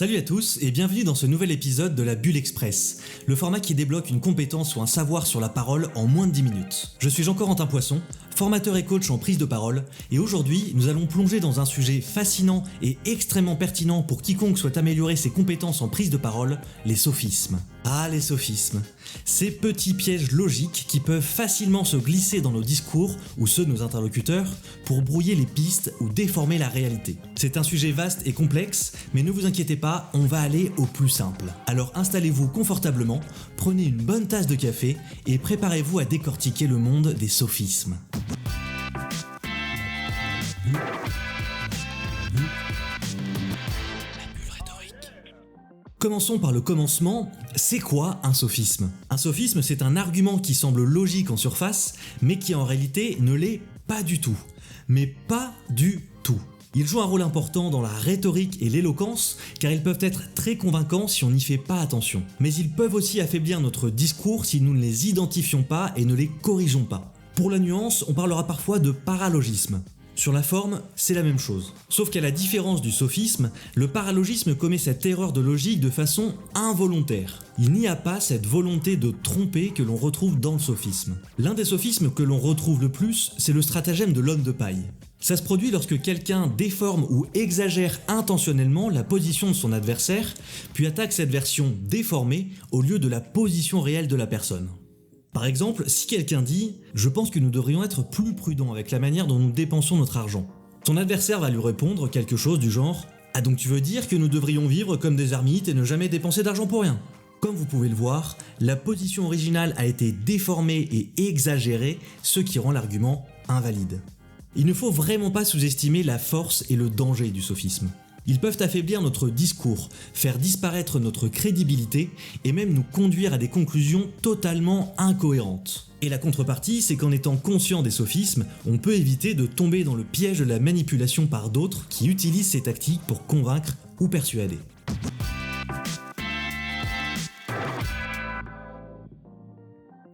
Salut à tous et bienvenue dans ce nouvel épisode de la Bulle Express, le format qui débloque une compétence ou un savoir sur la parole en moins de 10 minutes. Je suis Jean-Corentin Poisson, formateur et coach en prise de parole, et aujourd'hui nous allons plonger dans un sujet fascinant et extrêmement pertinent pour quiconque souhaite améliorer ses compétences en prise de parole, les sophismes. Ah, les sophismes, ces petits pièges logiques qui peuvent facilement se glisser dans nos discours ou ceux de nos interlocuteurs pour brouiller les pistes ou déformer la réalité. C'est un sujet vaste et complexe, mais ne vous inquiétez pas, on va aller au plus simple. Alors installez-vous confortablement, prenez une bonne tasse de café et préparez-vous à décortiquer le monde des sophismes. Commençons par le commencement, c'est quoi un sophisme ? Un sophisme, c'est un argument qui semble logique en surface, mais qui en réalité ne l'est pas du tout. Mais pas du tout. Ils jouent un rôle important dans la rhétorique et l'éloquence, car ils peuvent être très convaincants si on n'y fait pas attention. Mais ils peuvent aussi affaiblir notre discours si nous ne les identifions pas et ne les corrigeons pas. Pour la nuance, on parlera parfois de paralogisme. Sur la forme, c'est la même chose. Sauf qu'à la différence du sophisme, le paralogisme commet cette erreur de logique de façon involontaire. Il n'y a pas cette volonté de tromper que l'on retrouve dans le sophisme. L'un des sophismes que l'on retrouve le plus, c'est le stratagème de l'homme de paille. Ça se produit lorsque quelqu'un déforme ou exagère intentionnellement la position de son adversaire, puis attaque cette version déformée au lieu de la position réelle de la personne. Par exemple, si quelqu'un dit « Je pense que nous devrions être plus prudents avec la manière dont nous dépensons notre argent », son adversaire va lui répondre quelque chose du genre « Ah donc tu veux dire que nous devrions vivre comme des ermites et ne jamais dépenser d'argent pour rien ?» Comme vous pouvez le voir, la position originale a été déformée et exagérée, ce qui rend l'argument invalide. Il ne faut vraiment pas sous-estimer la force et le danger du sophisme. Ils peuvent affaiblir notre discours, faire disparaître notre crédibilité et même nous conduire à des conclusions totalement incohérentes. Et la contrepartie, c'est qu'en étant conscient des sophismes, on peut éviter de tomber dans le piège de la manipulation par d'autres qui utilisent ces tactiques pour convaincre ou persuader.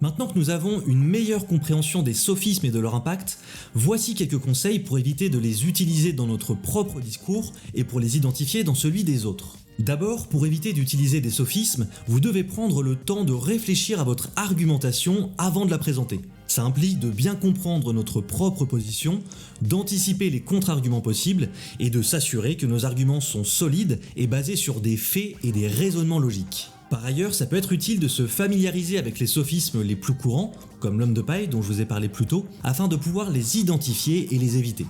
Maintenant que nous avons une meilleure compréhension des sophismes et de leur impact, voici quelques conseils pour éviter de les utiliser dans notre propre discours et pour les identifier dans celui des autres. D'abord, pour éviter d'utiliser des sophismes, vous devez prendre le temps de réfléchir à votre argumentation avant de la présenter. Ça implique de bien comprendre notre propre position, d'anticiper les contre-arguments possibles et de s'assurer que nos arguments sont solides et basés sur des faits et des raisonnements logiques. Par ailleurs, ça peut être utile de se familiariser avec les sophismes les plus courants, comme l'homme de paille dont je vous ai parlé plus tôt, afin de pouvoir les identifier et les éviter.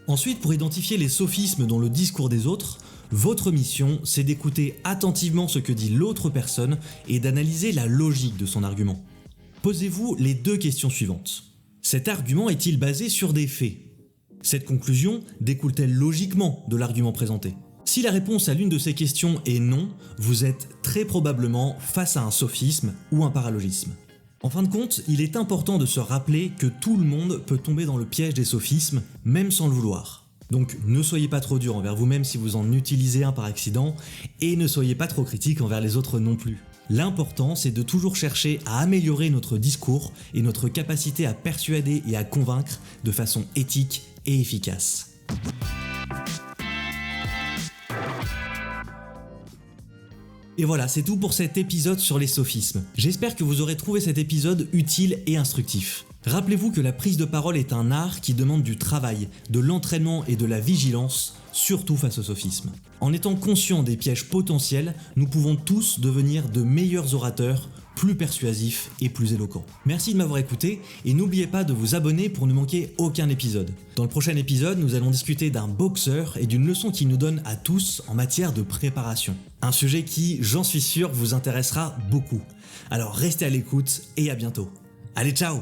Ensuite, pour identifier les sophismes dans le discours des autres, votre mission, c'est d'écouter attentivement ce que dit l'autre personne et d'analyser la logique de son argument. Posez-vous les deux questions suivantes. Cet argument est-il basé sur des faits ? Cette conclusion découle-t-elle logiquement de l'argument présenté ? Si la réponse à l'une de ces questions est non, vous êtes très probablement face à un sophisme ou un paralogisme. En fin de compte, il est important de se rappeler que tout le monde peut tomber dans le piège des sophismes, même sans le vouloir. Donc ne soyez pas trop dur envers vous-même si vous en utilisez un par accident, et ne soyez pas trop critique envers les autres non plus. L'important, c'est de toujours chercher à améliorer notre discours et notre capacité à persuader et à convaincre de façon éthique et efficace. Et voilà, c'est tout pour cet épisode sur les sophismes. J'espère que vous aurez trouvé cet épisode utile et instructif. Rappelez-vous que la prise de parole est un art qui demande du travail, de l'entraînement et de la vigilance, surtout face aux sophismes. En étant conscients des pièges potentiels, nous pouvons tous devenir de meilleurs orateurs, plus persuasifs et plus éloquents. Merci de m'avoir écouté et n'oubliez pas de vous abonner pour ne manquer aucun épisode. Dans le prochain épisode, nous allons discuter d'un boxeur et d'une leçon qu'il nous donne à tous en matière de préparation. Un sujet qui, j'en suis sûr, vous intéressera beaucoup. Alors restez à l'écoute et à bientôt. Allez, ciao!